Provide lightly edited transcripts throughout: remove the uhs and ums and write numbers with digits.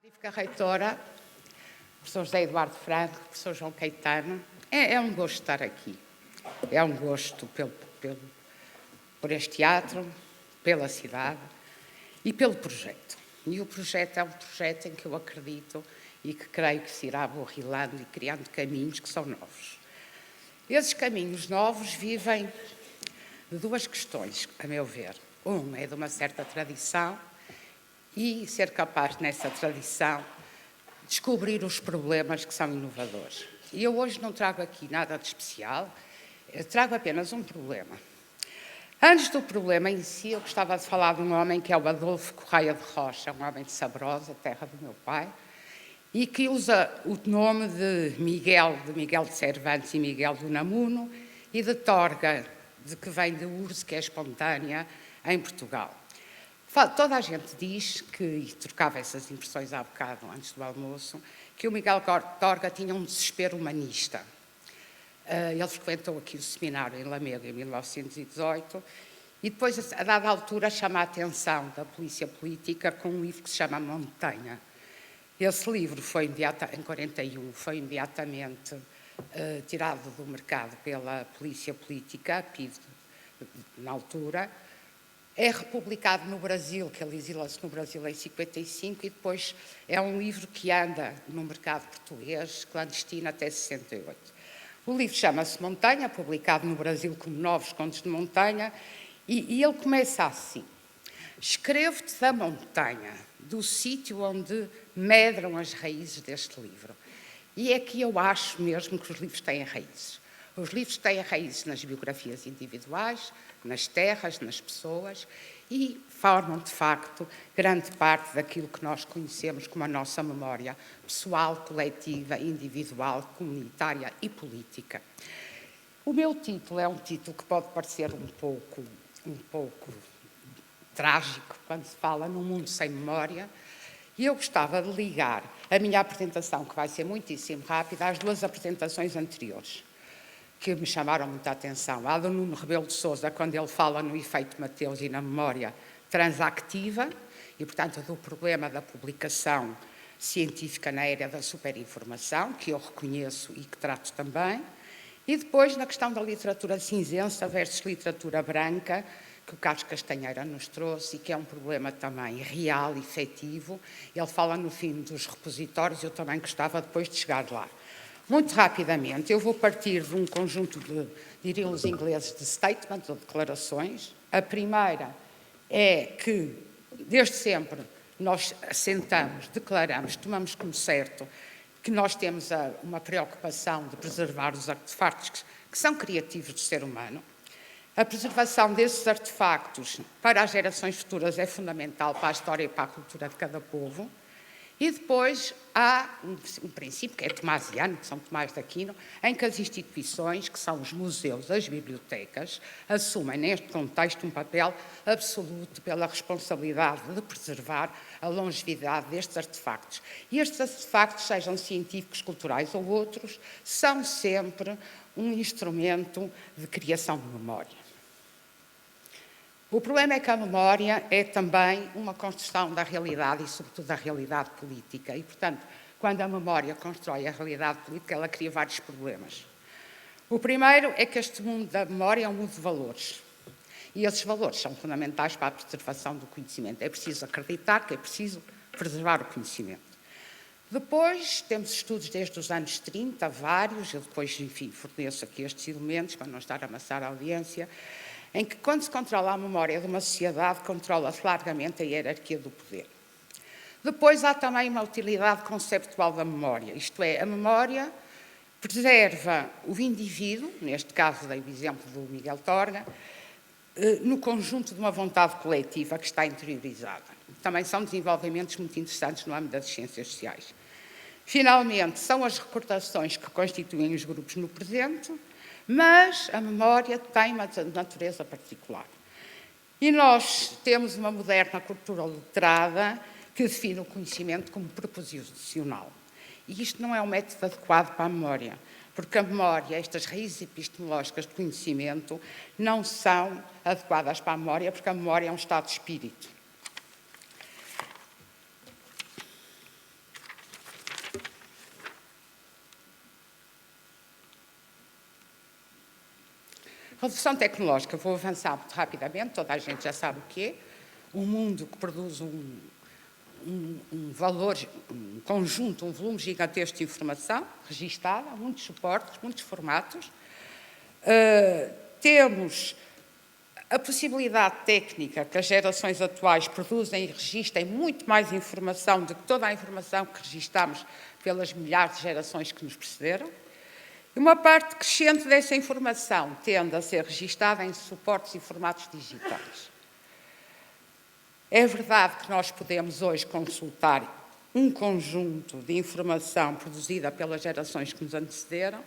Magnífica reitora, professor José Eduardo Franco, professor João Caetano, é um gosto estar aqui. É um gosto por este teatro, pela cidade e pelo projeto. E o projeto é um projeto em que eu acredito e que creio que se irá borrilando e criando caminhos que são novos. Esses caminhos novos vivem de duas questões, a meu ver. Um é de uma certa tradição e ser capaz, nessa tradição, descobrir os problemas que são inovadores. E eu hoje não trago aqui nada de especial, eu trago apenas um problema. Antes do problema em si, eu gostava de falar de um homem que é o Adolfo Correia de Rocha, um homem de Sabrosa, terra do meu pai, e que usa o nome de Miguel de Cervantes e Miguel do Unamuno, e de Torga, de que vem de urso, que é espontânea, em Portugal. Toda a gente diz que, e trocava essas impressões há bocado, antes do almoço, que o Miguel Torga tinha um desespero humanista. Ele frequentou aqui o seminário em Lamego em 1918 e depois, a dada altura, chama a atenção da polícia política com um livro que se chama Montanha. Esse livro foi em 41, foi imediatamente tirado do mercado pela polícia política, a PIDE, na altura. É republicado no Brasil, que ele exila-se no Brasil em 55, e depois é um livro que anda no mercado português, clandestino, até 68. O livro chama-se Montanha, publicado no Brasil como Novos Contos de Montanha, e ele começa assim: escrevo-te da montanha, do sítio onde medram as raízes deste livro. E é que eu acho mesmo que os livros têm raízes. Os livros têm raízes nas biografias individuais, nas terras, nas pessoas e formam, de facto, grande parte daquilo que nós conhecemos como a nossa memória pessoal, coletiva, individual, comunitária e política. O meu título é um título que pode parecer um pouco trágico quando se fala num mundo sem memória, e eu gostava de ligar a minha apresentação, que vai ser muitíssimo rápida, às duas apresentações anteriores, que me chamaram muita atenção. A do Nuno Rebelo de Sousa, quando ele fala no efeito Mateus e na memória transactiva, e, portanto, do problema da publicação científica na era da superinformação, que eu reconheço e que trato também, e depois na questão da literatura cinzença versus literatura branca, que o Carlos Castanheira nos trouxe e que é um problema também real, efetivo. Ele fala no fim dos repositórios, eu também gostava depois de chegar lá. Muito rapidamente, eu vou partir de um conjunto de, diriam os ingleses, de statements ou declarações. A primeira é que, desde sempre, nós assentamos, declaramos, tomamos como certo que nós temos uma preocupação de preservar os artefactos que são criativos do ser humano. A preservação desses artefactos para as gerações futuras é fundamental para a história e para a cultura de cada povo. E depois há um princípio, que é tomasiano, que São Tomás de Aquino, em que as instituições, que são os museus, as bibliotecas, assumem neste contexto um papel absoluto pela responsabilidade de preservar a longevidade destes artefactos. E estes artefactos, sejam científicos, culturais ou outros, são sempre um instrumento de criação de memória. O problema é que a memória é também uma construção da realidade e, sobretudo, da realidade política. E, portanto, quando a memória constrói a realidade política, ela cria vários problemas. O primeiro é que este mundo da memória é um mundo de valores. E esses valores são fundamentais para a preservação do conhecimento. É preciso acreditar que é preciso preservar o conhecimento. Depois, temos estudos desde os anos 30, vários, eu depois, enfim, forneço aqui estes elementos para não estar a amassar a audiência, em que, quando se controla a memória de uma sociedade, controla-se largamente a hierarquia do poder. Depois, há também uma utilidade conceptual da memória, isto é, a memória preserva o indivíduo, neste caso dei o exemplo do Miguel Torga, no conjunto de uma vontade coletiva que está interiorizada. Também são desenvolvimentos muito interessantes no âmbito das ciências sociais. Finalmente, são as recordações que constituem os grupos no presente, mas a memória tem uma natureza particular. E nós temos uma moderna cultura literada que define o conhecimento como proposicional. E isto não é um método adequado para a memória, porque a memória, estas raízes epistemológicas de conhecimento, não são adequadas para a memória, porque a memória é um estado de espírito. Revolução tecnológica, vou avançar muito rapidamente, toda a gente já sabe o que é. Um mundo que produz um valor, um conjunto, um volume gigantesco de informação registada, muitos suportes, muitos formatos. Temos a possibilidade técnica que as gerações atuais produzem e registem muito mais informação do que toda a informação que registamos pelas milhares de gerações que nos precederam. E uma parte crescente dessa informação tende a ser registada em suportes e formatos digitais. É verdade que nós podemos hoje consultar um conjunto de informação produzida pelas gerações que nos antecederam,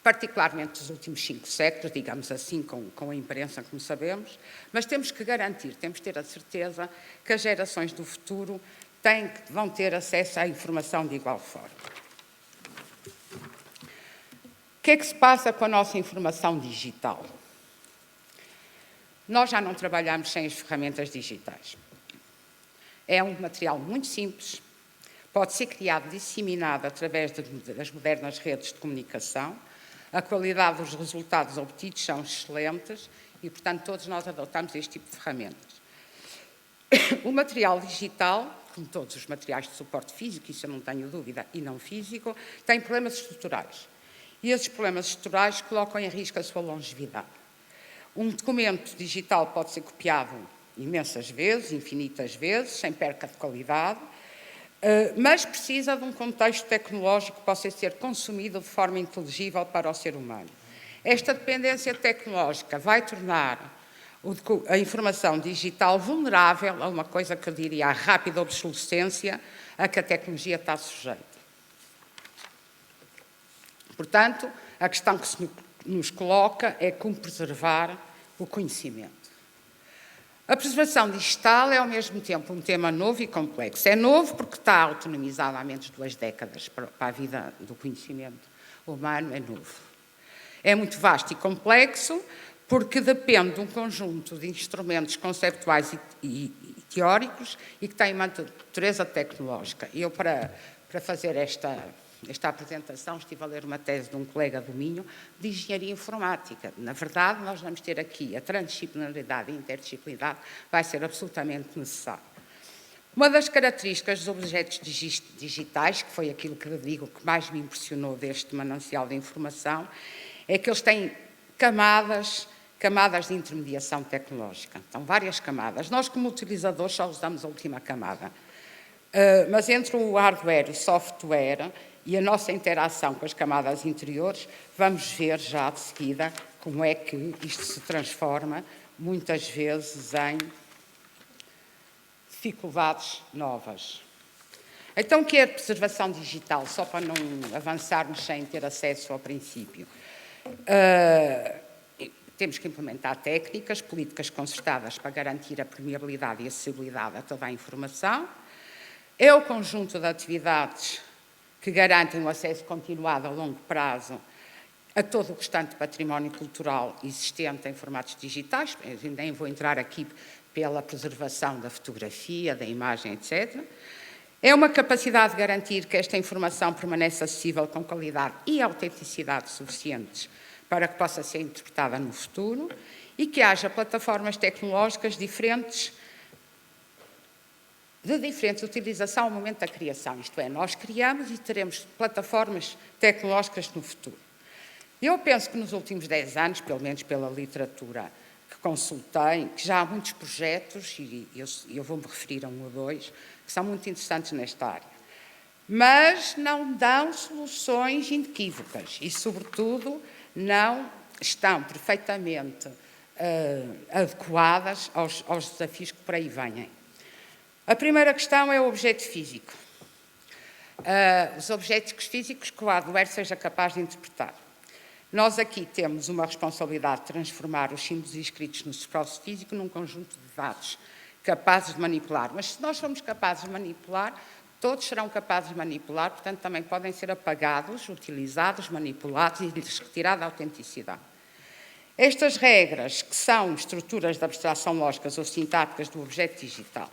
particularmente dos últimos 5 séculos, digamos assim, com a imprensa, como sabemos, mas temos que garantir, temos que ter a certeza que as gerações do futuro vão ter acesso à informação de igual forma. O que é que se passa com a nossa informação digital? Nós já não trabalhamos sem as ferramentas digitais. É um material muito simples, pode ser criado e disseminado através das modernas redes de comunicação, a qualidade dos resultados obtidos são excelentes e, portanto, todos nós adotamos este tipo de ferramentas. O material digital, como todos os materiais de suporte físico, isso eu não tenho dúvida, e não físico, tem problemas estruturais. E esses problemas estruturais colocam em risco a sua longevidade. Um documento digital pode ser copiado imensas vezes, infinitas vezes, sem perca de qualidade, mas precisa de um contexto tecnológico que possa ser consumido de forma inteligível para o ser humano. Esta dependência tecnológica vai tornar a informação digital vulnerável a uma coisa que eu diria a rápida obsolescência a que a tecnologia está sujeita. Portanto, a questão que se nos coloca é como preservar o conhecimento. A preservação digital é, ao mesmo tempo, um tema novo e complexo. É novo porque está autonomizado há menos de 2 décadas para a vida do conhecimento humano, é novo. É muito vasto e complexo porque depende de um conjunto de instrumentos conceptuais e teóricos e que têm uma natureza tecnológica. Eu, para fazer esta apresentação, estive a ler uma tese de um colega do Minho de engenharia informática. Na verdade, nós vamos ter aqui a transdisciplinaridade e a interdisciplinaridade, vai ser absolutamente necessário. Uma das características dos objetos digitais, que foi aquilo que digo que mais me impressionou deste manancial de informação, é que eles têm camadas de intermediação tecnológica. Então, várias camadas. Nós, como utilizadores, só usamos a última camada. Mas entre o hardware e o software e a nossa interação com as camadas interiores, vamos ver já de seguida como é que isto se transforma, muitas vezes, em dificuldades novas. Então, o que é a preservação digital? Só para não avançarmos sem ter acesso ao princípio. Temos que implementar técnicas, políticas concertadas para garantir a permeabilidade e acessibilidade a toda a informação. É o conjunto de atividades que garantem o acesso continuado a longo prazo a todo o restante património cultural existente em formatos digitais. Eu nem vou entrar aqui pela preservação da fotografia, da imagem, etc. É uma capacidade de garantir que esta informação permaneça acessível com qualidade e autenticidade suficientes para que possa ser interpretada no futuro e que haja plataformas tecnológicas de diferente utilização ao momento da criação. Isto é, nós criamos e teremos plataformas tecnológicas no futuro. Eu penso que nos últimos 10 anos, pelo menos pela literatura que consultei, que já há muitos projetos, e eu vou-me referir a 1 ou 2, que são muito interessantes nesta área, mas não dão soluções inequívocas e, sobretudo, não estão perfeitamente adequadas aos desafios que por aí vêm. A primeira questão é o objeto físico. Os objetos físicos que o hardware seja capaz de interpretar. Nós aqui temos uma responsabilidade de transformar os símbolos escritos no espaço físico num conjunto de dados capazes de manipular. Mas se nós formos capazes de manipular, todos serão capazes de manipular, portanto também podem ser apagados, utilizados, manipulados e lhes retirada a autenticidade. Estas regras, que são estruturas de abstração lógicas ou sintáticas do objeto digital,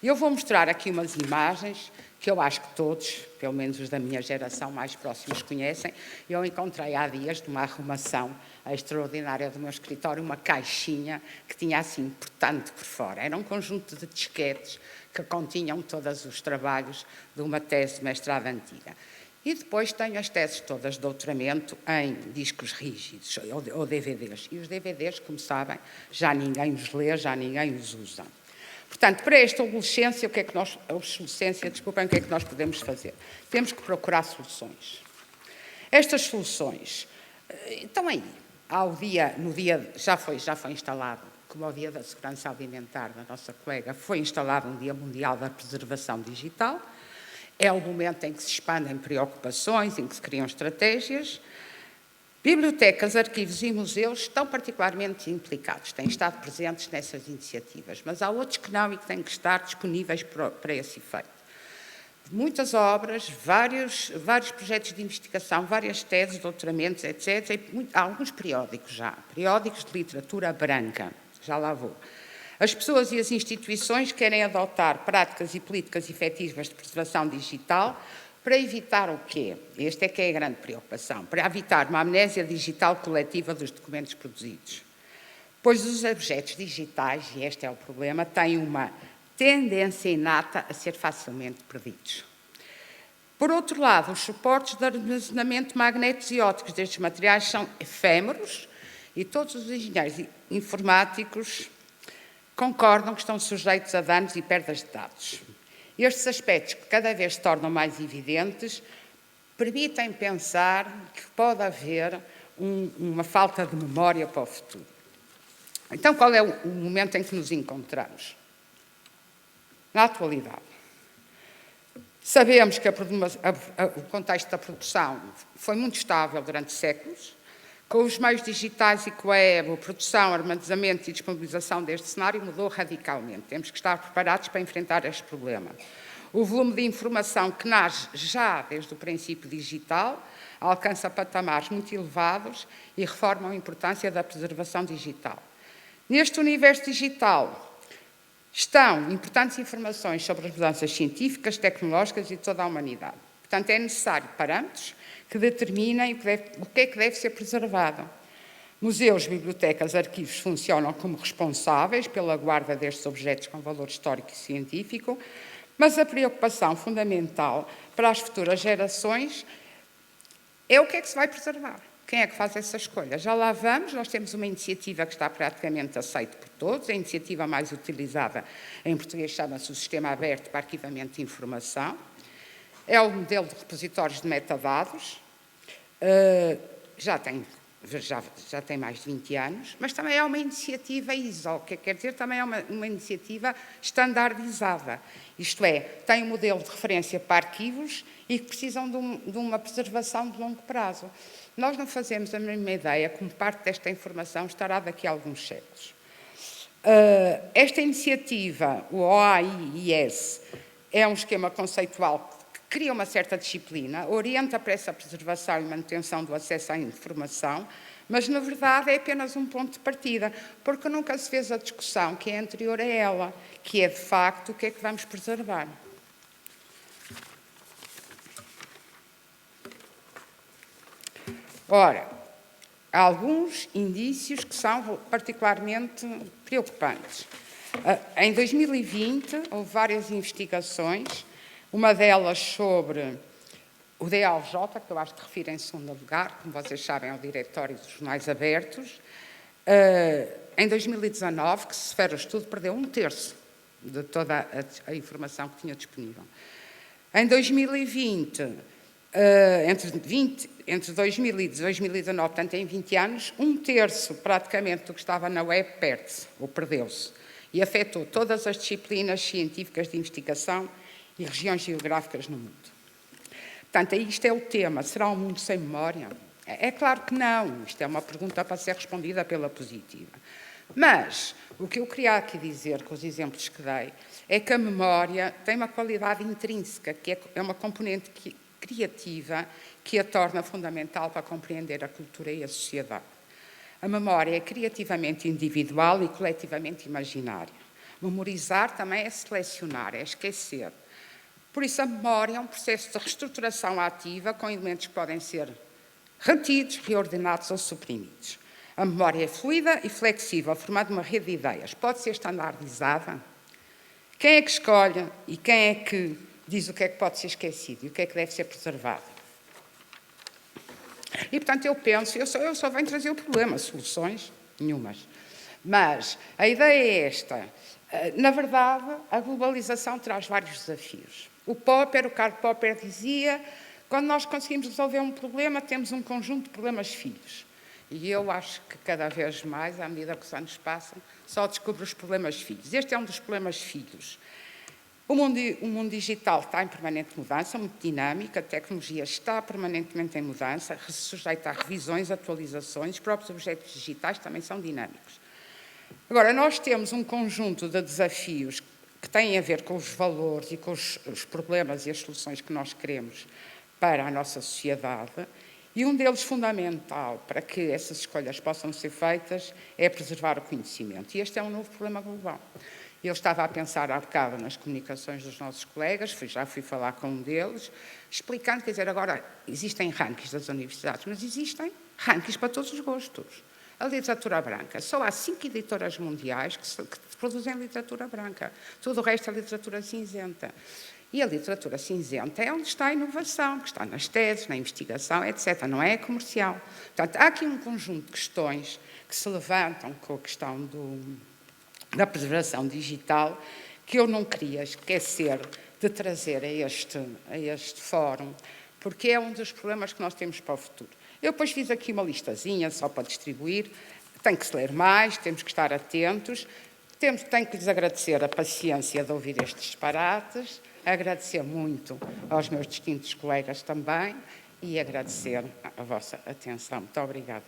eu vou mostrar aqui umas imagens que eu acho que todos, pelo menos os da minha geração mais próximos, conhecem. Eu encontrei há dias, numa arrumação extraordinária do meu escritório, uma caixinha que tinha assim, portanto, por fora. Era um conjunto de disquetes que continham todos os trabalhos de uma tese de mestrado antiga. E depois tenho as teses todas de doutoramento em discos rígidos, ou DVDs. E os DVDs, como sabem, já ninguém os lê, já ninguém os usa. Portanto, para esta adolescência, o que é que nós podemos fazer? Temos que procurar soluções. Estas soluções estão aí. Já foi instalado, como ao Dia da Segurança Alimentar da nossa colega, foi instalado um Dia Mundial da Preservação Digital. É o momento em que se expandem preocupações, em que se criam estratégias. Bibliotecas, arquivos e museus estão particularmente implicados, têm estado presentes nessas iniciativas, mas há outros que não e que têm que estar disponíveis para esse efeito. Muitas obras, vários projetos de investigação, várias teses, doutoramentos, etc. E há alguns periódicos já, periódicos de literatura branca, já lá vou. As pessoas e as instituições querem adotar práticas e políticas efetivas de preservação digital para evitar o quê? Esta é que é a grande preocupação, para evitar uma amnésia digital coletiva dos documentos produzidos. Pois os objetos digitais, e este é o problema, têm uma tendência inata a ser facilmente perdidos. Por outro lado, os suportes de armazenamento magnéticos e ópticos destes materiais são efêmeros e todos os engenheiros informáticos concordam que estão sujeitos a danos e perdas de dados. Estes aspectos, que cada vez se tornam mais evidentes, permitem pensar que pode haver uma falta de memória para o futuro. Então, qual é o momento em que nos encontramos? Na atualidade. Sabemos que o contexto da produção foi muito estável durante séculos. Com os meios digitais e com a web, a produção, armazenamento e disponibilização deste cenário mudou radicalmente. Temos que estar preparados para enfrentar este problema. O volume de informação que nasce já desde o princípio digital alcança patamares muito elevados e reformam a importância da preservação digital. Neste universo digital estão importantes informações sobre as mudanças científicas, tecnológicas e de toda a humanidade. Portanto, é necessário parâmetros que determinem o que é que deve ser preservado. Museus, bibliotecas, arquivos funcionam como responsáveis pela guarda destes objetos com valor histórico e científico, mas a preocupação fundamental para as futuras gerações é o que é que se vai preservar. Quem é que faz essa escolha? Já lá vamos, nós temos uma iniciativa que está praticamente aceita por todos, a iniciativa mais utilizada em português chama-se o Sistema Aberto para Arquivamento de Informação. É o modelo de repositórios de metadados, já tem mais de 20 anos, mas também é uma iniciativa ISO, que quer dizer também é uma iniciativa standardizada. Isto é, tem um modelo de referência para arquivos e que precisam de uma preservação de longo prazo. Nós não fazemos a mesma ideia como parte desta informação estará daqui a alguns séculos. Esta iniciativa, o OAI-IS, é um esquema conceitual cria uma certa disciplina, orienta para essa preservação e manutenção do acesso à informação, mas, na verdade, é apenas um ponto de partida, porque nunca se fez a discussão que é anterior a ela, que é, de facto, o que é que vamos preservar. Ora, há alguns indícios que são particularmente preocupantes. Em 2020, houve várias investigações, uma delas sobre o DAOJ, que eu acho que refiro em segundo lugar, como vocês sabem, é o Diretório dos Jornais Abertos. Em 2019, que se refere ao estudo, perdeu 1/3 de toda a informação que tinha disponível. Em 2020, entre 2000 e 2019, portanto em 20 anos, 1/3 praticamente do que estava na web perde-se, ou perdeu-se, e afetou todas as disciplinas científicas de investigação e regiões geográficas no mundo. Portanto, isto é o tema. Será um mundo sem memória? É claro que não. Isto é uma pergunta para ser respondida pela positiva. Mas o que eu queria aqui dizer, com os exemplos que dei, é que a memória tem uma qualidade intrínseca, que é uma componente criativa que a torna fundamental para compreender a cultura e a sociedade. A memória é criativamente individual e coletivamente imaginária. Memorizar também é selecionar, é esquecer. Por isso, a memória é um processo de reestruturação ativa com elementos que podem ser retidos, reordenados ou suprimidos. A memória é fluida e flexível, formando uma rede de ideias. Pode ser standardizada. Quem é que escolhe e quem é que diz o que é que pode ser esquecido e o que é que deve ser preservado? E, portanto, eu penso, eu só venho trazer o problema, soluções nenhumas. Mas a ideia é esta. Na verdade, a globalização traz vários desafios. O Karl Popper dizia, quando nós conseguimos resolver um problema, temos um conjunto de problemas filhos. E eu acho que cada vez mais, à medida que os anos passam, só descubro os problemas filhos. Este é um dos problemas filhos. O mundo digital está em permanente mudança, muito dinâmica, a tecnologia está permanentemente em mudança, sujeita a revisões, atualizações, os próprios objetos digitais também são dinâmicos. Agora, nós temos um conjunto de desafios que têm a ver com os valores e com os problemas e as soluções que nós queremos para a nossa sociedade, e um deles fundamental para que essas escolhas possam ser feitas é preservar o conhecimento. E este é um novo problema global. Eu estava a pensar há bocado nas comunicações dos nossos colegas, já fui falar com um deles, explicando, quer dizer, agora existem rankings das universidades, mas existem rankings para todos os gostos. A literatura branca, só há 5 editoras mundiais que produzem literatura branca. Tudo o resto é literatura cinzenta. E a literatura cinzenta é onde está a inovação, que está nas teses, na investigação, etc. Não é comercial. Portanto, há aqui um conjunto de questões que se levantam com a questão da preservação digital que eu não queria esquecer de trazer a este fórum, porque é um dos problemas que nós temos para o futuro. Eu depois fiz aqui uma listazinha só para distribuir. Tem que se ler mais, temos que estar atentos. Tenho que lhes agradecer a paciência de ouvir estes disparates, agradecer muito aos meus distintos colegas também e agradecer a vossa atenção. Muito obrigada.